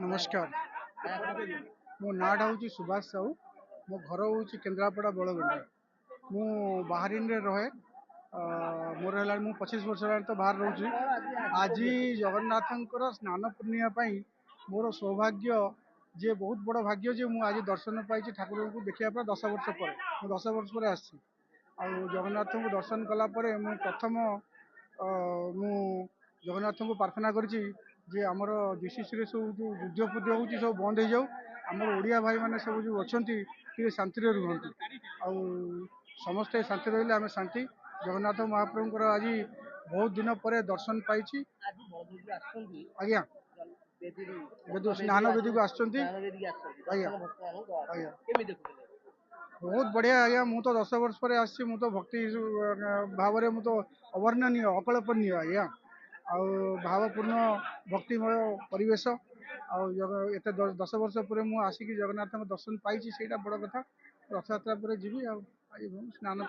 नमस्कार मो नाटा हूँ सुभाष साहू मो घर हूँ केन्द्रापड़ा बड़गंडी मु बाहरीन रे रहे मोर है मु 25 वर्ष तो बाहर रोचे आज जगन्नाथ स्नान पूर्णिमा मोर सौभाग्य जे बहुत बड़ भाग्य जे मुझे आज दर्शन पाई ठाकुर को देखा 10 वर्ष पर 10 वर्ष पर आसी जगन्नाथ को दर्शन कलापर मु प्रथम मु जगन्नाथ को प्रार्थना करी जे आमर जीसीसी सब जो युद्ध फुद्ध हो सब बंद हो जाऊ आमर ओडिया भाई मैंने सब जो अच्छा शांति रुहतु आ समस्ते शांति रही आम शांति जगन्नाथ महाप्रभुंर आज बहुत दिन पर दर्शन पाई आज्ञा स्नान वेदी को आज्ञा बहुत बढ़िया आज्ञा मु तो 10 वर्ष पर आसी मु तो भक्ति भाव में तो अवर्णनीय अकल्पनीय आज्ञा भावपूर्ण भक्तिमय परिवेश आते 10 वर्ष पर मुझे आसिक जगन्नाथ दर्शन पाई बड़ कथा रथयात्रा पर जी आज स्नान